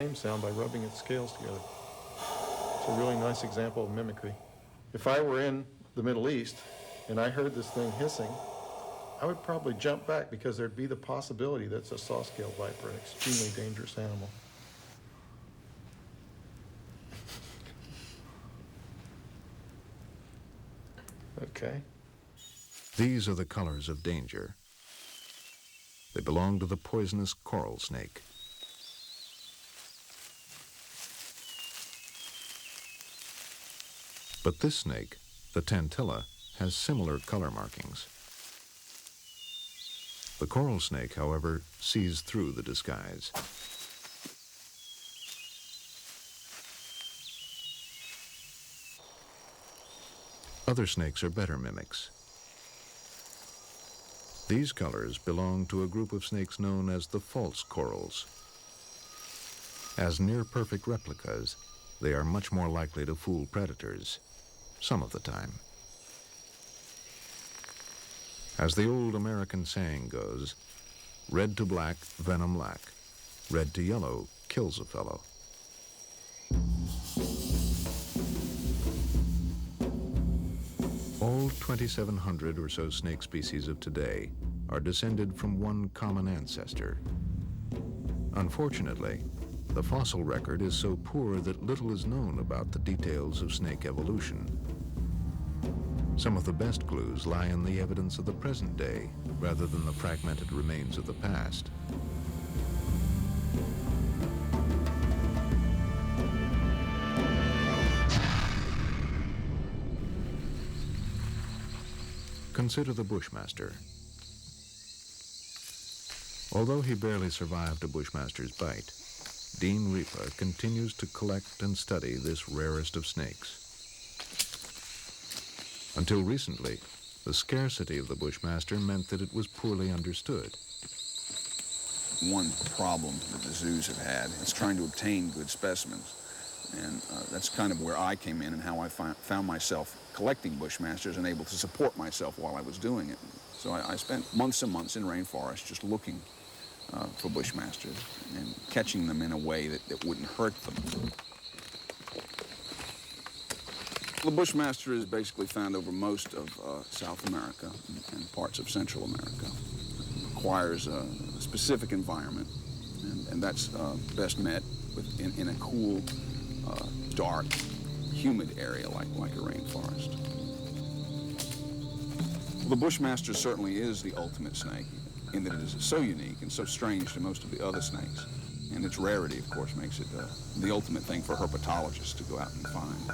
same sound by rubbing its scales together. It's a really nice example of mimicry. If I were in the Middle East and I heard this thing hissing, I would probably jump back because there'd be the possibility that it's a saw-scaled viper, an extremely dangerous animal. Okay. These are the colors of danger. They belong to the poisonous coral snake. But this snake, the tantilla, has similar color markings. The coral snake, however, sees through the disguise. Other snakes are better mimics. These colors belong to a group of snakes known as the false corals. As near-perfect replicas, they are much more likely to fool predators, some of the time. As the old American saying goes, red to black, venom lack. Red to yellow kills a fellow. All 2,700 or so snake species of today are descended from one common ancestor. Unfortunately, the fossil record is so poor that little is known about the details of snake evolution. Some of the best clues lie in the evidence of the present day rather than the fragmented remains of the past. Consider the Bushmaster. Although he barely survived a Bushmaster's bite, Dean Ripa continues to collect and study this rarest of snakes. Until recently, the scarcity of the Bushmaster meant that it was poorly understood. One problem that the zoos have had is trying to obtain good specimens. And that's kind of where I came in and how I found myself collecting Bushmasters and able to support myself while I was doing it. So I spent months and months in rainforest just looking for Bushmasters and catching them in a way that wouldn't hurt them. The Bushmaster is basically found over most of South America and parts of Central America. It requires a specific environment, and that's best met in a cool, dark, humid area like a rainforest. Well, the Bushmaster certainly is the ultimate snake in that it is so unique and so strange to most of the other snakes. And its rarity, of course, makes it the ultimate thing for herpetologists to go out and find.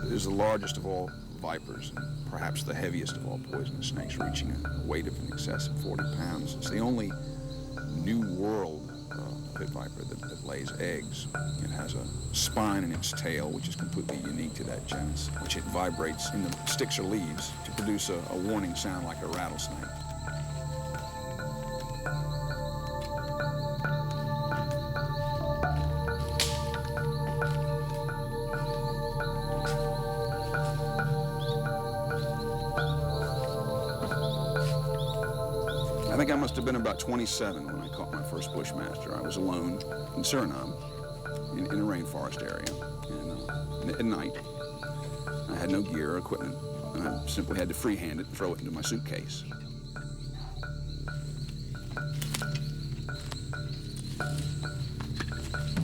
It is the largest of all vipers, and perhaps the heaviest of all poisonous snakes, reaching a weight of in excess of 40 pounds. It's the only New World pit viper that lays eggs. It has a spine in its tail, which is completely unique to that genus, which it vibrates in the sticks or leaves to produce a warning sound like a rattlesnake. I think I must have been about 27 when I caught my first Bushmaster. I was alone in Suriname, in a rainforest area, and at night. I had no gear or equipment, and I simply had to freehand it and throw it into my suitcase.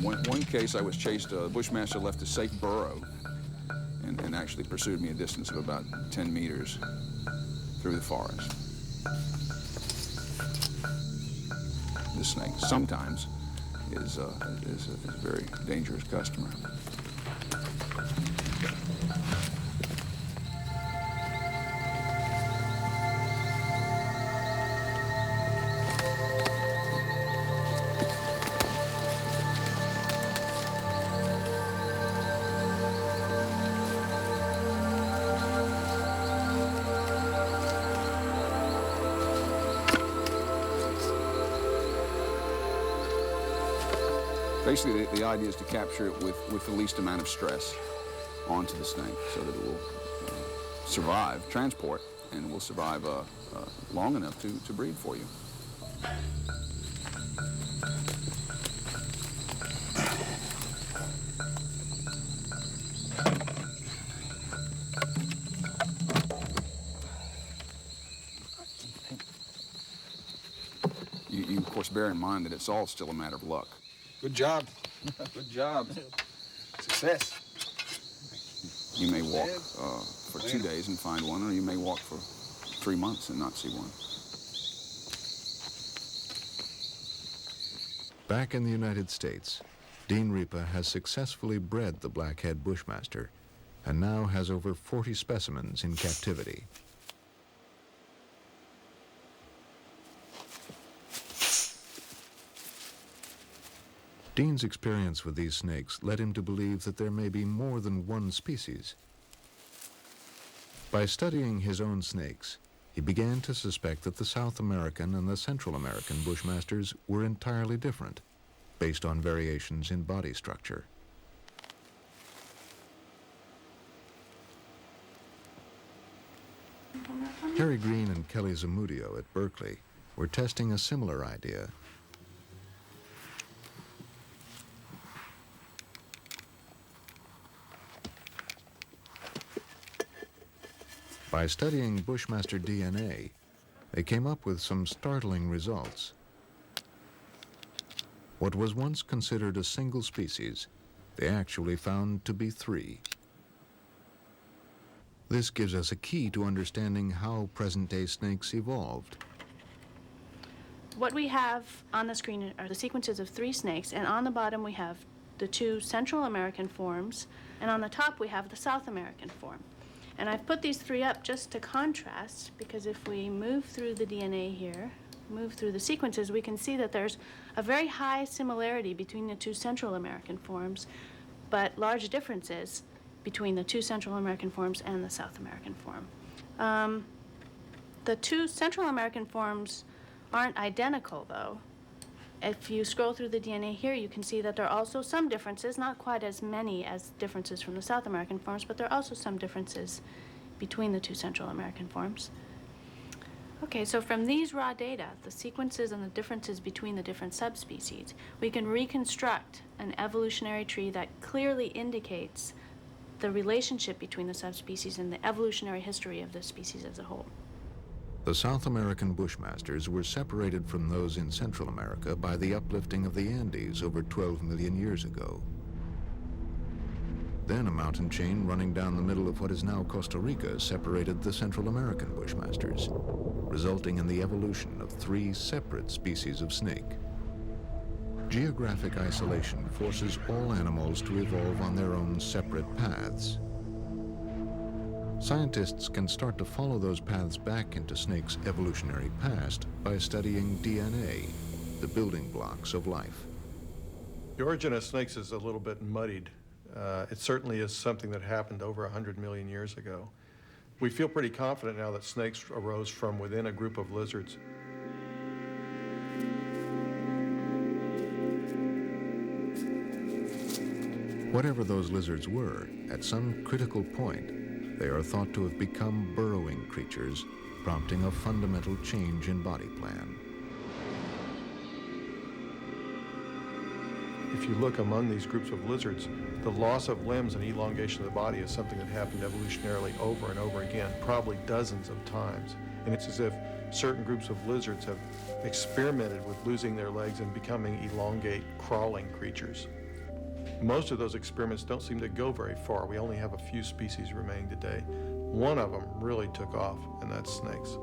One case I was chased, a Bushmaster left a safe burrow and actually pursued me a distance of about 10 meters through the forest. This snake sometimes is a very dangerous customer. Basically, the idea is to capture it with the least amount of stress onto the snake so that it will survive transport and will survive long enough to breed for you. You of course, bear in mind that it's all still a matter of luck. Good job. Good job. Success. You may walk for 2 days and find one, or you may walk for 3 months and not see one. Back in the United States, Dean Ripa has successfully bred the blackhead bushmaster and now has over 40 specimens in captivity. Dean's experience with these snakes led him to believe that there may be more than one species. By studying his own snakes, he began to suspect that the South American and the Central American bushmasters were entirely different, based on variations in body structure. Harry Green and Kelly Zamudio at Berkeley were testing a similar idea. By studying bushmaster DNA, they came up with some startling results. What was once considered a single species, they actually found to be 3. This gives us a key to understanding how present-day snakes evolved. What we have on the screen are the sequences of 3 snakes, and on the bottom we have the 2 Central American forms, and on the top we have the South American form. And I've put these 3 up just to contrast, because if we move through the DNA here, move through the sequences, we can see that there's a very high similarity between the 2 Central American forms, but large differences between the 2 Central American forms and the South American form. The 2 Central American forms aren't identical, though. If you scroll through the DNA here, you can see that there are also some differences, not quite as many as differences from the South American forms, but there are also some differences between the 2 Central American forms. Okay, so from these raw data, the sequences and the differences between the different subspecies, we can reconstruct an evolutionary tree that clearly indicates the relationship between the subspecies and the evolutionary history of the species as a whole. The South American bushmasters were separated from those in Central America by the uplifting of the Andes over 12 million years ago. Then a mountain chain running down the middle of what is now Costa Rica separated the Central American bushmasters, resulting in the evolution of 3 separate species of snake. Geographic isolation forces all animals to evolve on their own separate paths. Scientists can start to follow those paths back into snakes' evolutionary past by studying DNA, the building blocks of life. The origin of snakes is a little bit muddied. It certainly is something that happened over 100 million years ago. We feel pretty confident now that snakes arose from within a group of lizards. Whatever those lizards were, at some critical point, they are thought to have become burrowing creatures, prompting a fundamental change in body plan. If you look among these groups of lizards, the loss of limbs and elongation of the body is something that happened evolutionarily over and over again, probably dozens of times. And it's as if certain groups of lizards have experimented with losing their legs and becoming elongate, crawling creatures. Most of those experiments don't seem to go very far. We only have a few species remaining today. One of them really took off, and that's snakes.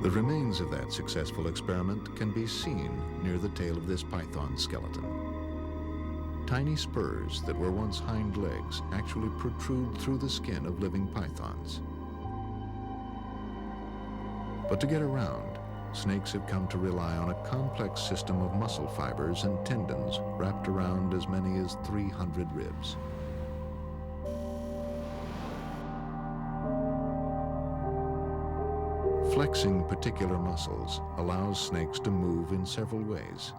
The remains of that successful experiment can be seen near the tail of this python skeleton. Tiny spurs that were once hind legs actually protrude through the skin of living pythons. But to get around, snakes have come to rely on a complex system of muscle fibers and tendons wrapped around as many as 300 ribs. Flexing particular muscles allows snakes to move in several ways.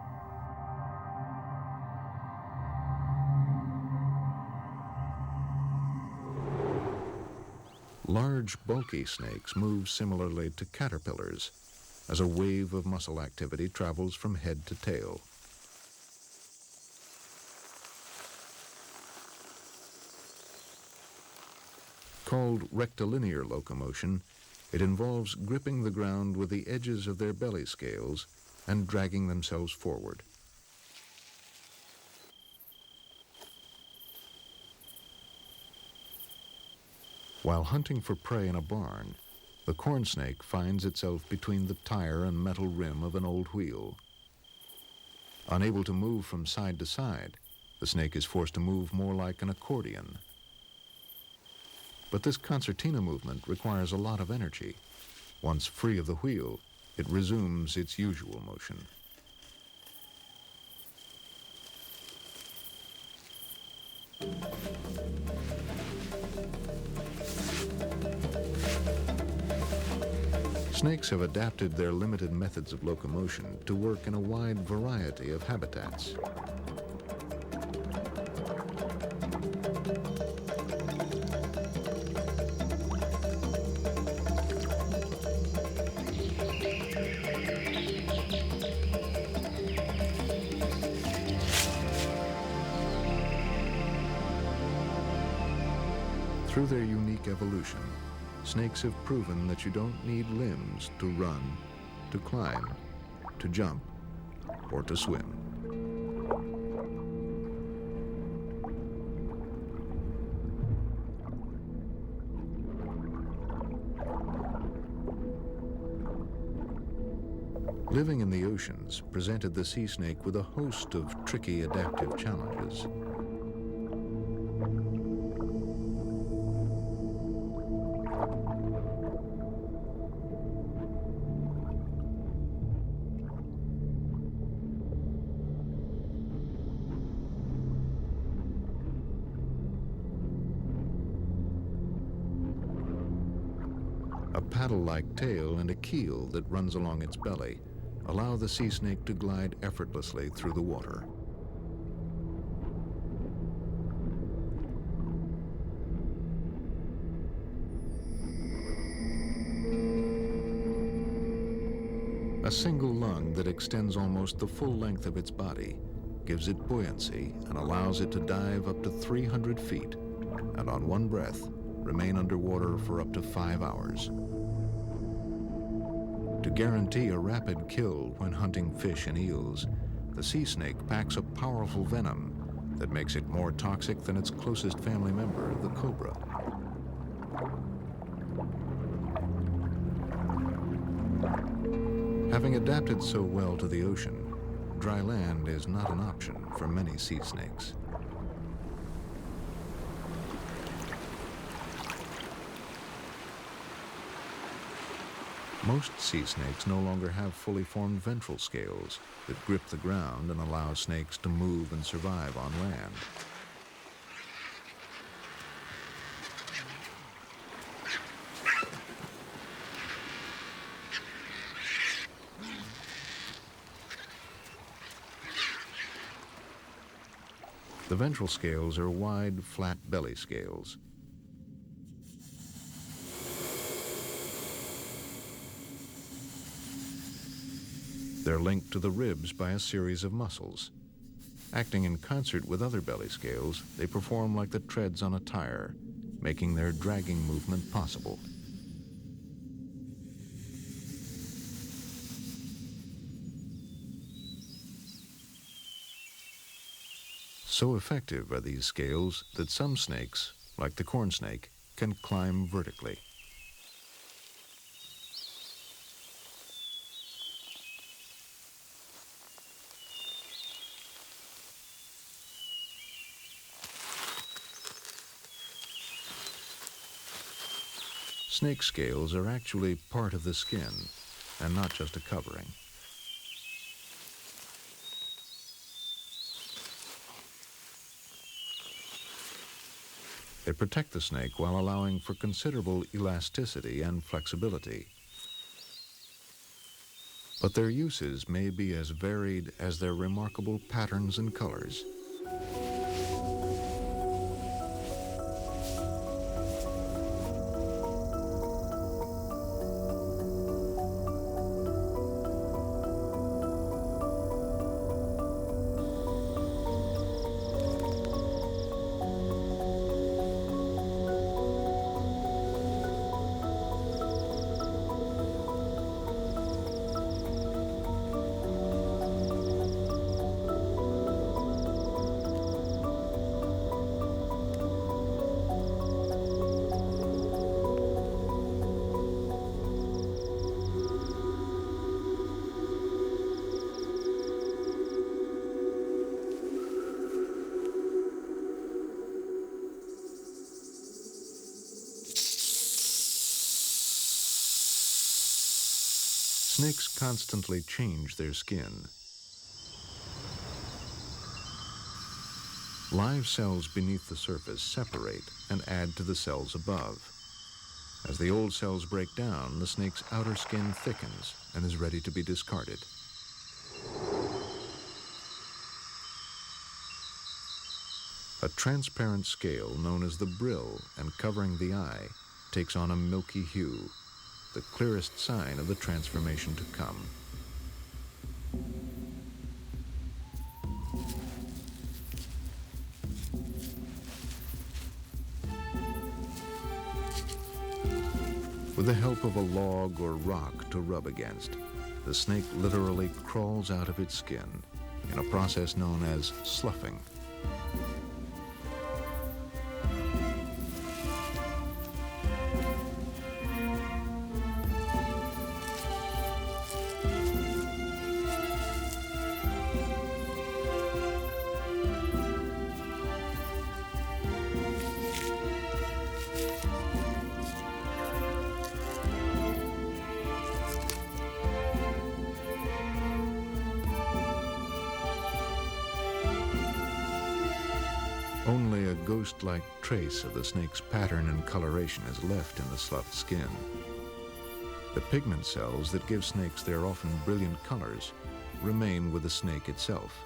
Large, bulky snakes move similarly to caterpillars, as a wave of muscle activity travels from head to tail. Called rectilinear locomotion, it involves gripping the ground with the edges of their belly scales and dragging themselves forward. While hunting for prey in a barn, the corn snake finds itself between the tire and metal rim of an old wheel. Unable to move from side to side, the snake is forced to move more like an accordion. But this concertina movement requires a lot of energy. Once free of the wheel, it resumes its usual motion. Snakes have adapted their limited methods of locomotion to work in a wide variety of habitats. Through their unique evolution, snakes have proven that you don't need limbs to run, to climb, to jump, or to swim. Living in the oceans presented the sea snake with a host of tricky adaptive challenges. A paddle-like tail and a keel that runs along its belly allow the sea snake to glide effortlessly through the water. A single lung that extends almost the full length of its body gives it buoyancy and allows it to dive up to 300 feet and on one breath remain underwater for up to 5 hours. To guarantee a rapid kill when hunting fish and eels, the sea snake packs a powerful venom that makes it more toxic than its closest family member, the cobra. Having adapted so well to the ocean, dry land is not an option for many sea snakes. Most sea snakes no longer have fully formed ventral scales that grip the ground and allow snakes to move and survive on land. The ventral scales are wide, flat belly scales. They're linked to the ribs by a series of muscles. Acting in concert with other belly scales, they perform like the treads on a tire, making their dragging movement possible. So effective are these scales that some snakes, like the corn snake, can climb vertically. Snake scales are actually part of the skin and not just a covering. They protect the snake while allowing for considerable elasticity and flexibility. But their uses may be as varied as their remarkable patterns and colors. Snakes constantly change their skin. Live cells beneath the surface separate and add to the cells above. As the old cells break down, the snake's outer skin thickens and is ready to be discarded. A transparent scale known as the brill and covering the eye takes on a milky hue, the clearest sign of the transformation to come. With the help of a log or rock to rub against, the snake literally crawls out of its skin in a process known as sloughing. Only a ghost-like trace of the snake's pattern and coloration is left in the sloughed skin. The pigment cells that give snakes their often brilliant colors remain with the snake itself.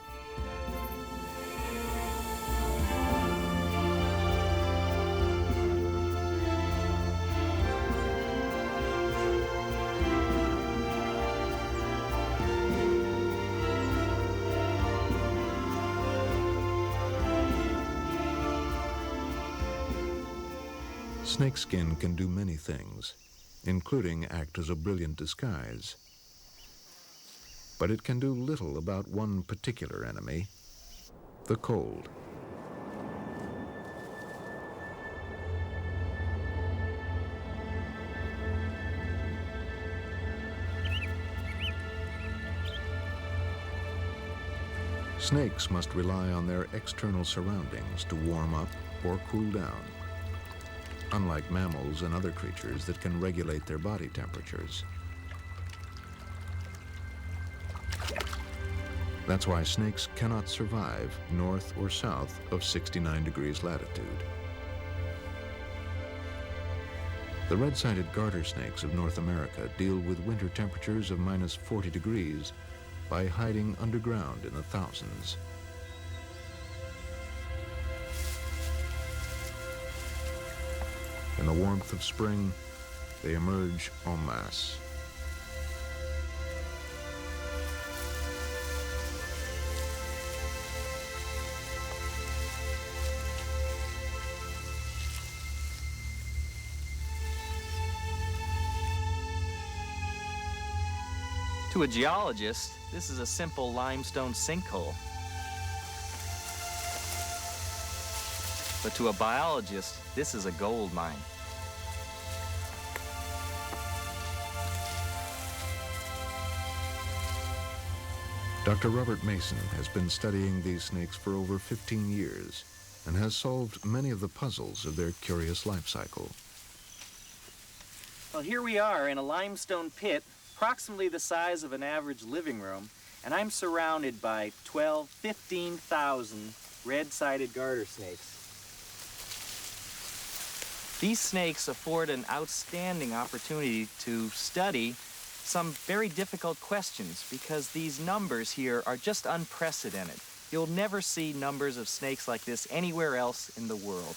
Snakeskin can do many things, including act as a brilliant disguise. But it can do little about one particular enemy, the cold. Snakes must rely on their external surroundings to warm up or cool down, unlike mammals and other creatures that can regulate their body temperatures. That's why snakes cannot survive north or south of 69 degrees latitude. The red-sided garter snakes of North America deal with winter temperatures of minus 40 degrees by hiding underground in the thousands. In the warmth of spring, they emerge en masse. To a geologist, this is a simple limestone sinkhole. But to a biologist, this is a gold mine. Dr. Robert Mason has been studying these snakes for over 15 years and has solved many of the puzzles of their curious life cycle. Well, here we are in a limestone pit, approximately the size of an average living room, and I'm surrounded by 15,000 red-sided garter snakes. These snakes afford an outstanding opportunity to study some very difficult questions because these numbers here are just unprecedented. You'll never see numbers of snakes like this anywhere else in the world.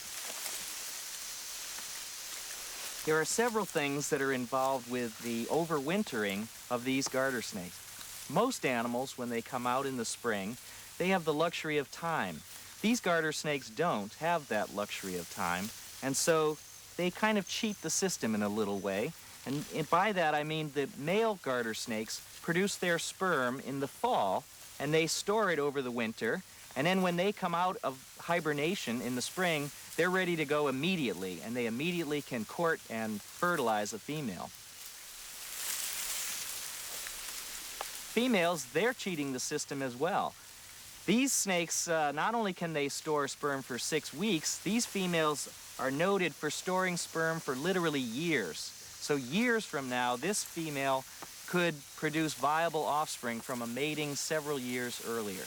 There are several things that are involved with the overwintering of these garter snakes. Most animals, when they come out in the spring, they have the luxury of time. These garter snakes don't have that luxury of time, and so they kind of cheat the system in a little way. And by that I mean the male garter snakes produce their sperm in the fall, and they store it over the winter, and then when they come out of hibernation in the spring, they're ready to go immediately, and they immediately can court and fertilize a female. Females, they're cheating the system as well. These snakes, not only can they store sperm for 6 weeks, these females are noted for storing sperm for literally years. So years from now, this female could produce viable offspring from a mating several years earlier.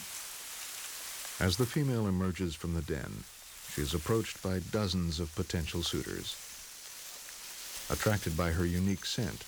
As the female emerges from the den, she is approached by dozens of potential suitors. Attracted by her unique scent,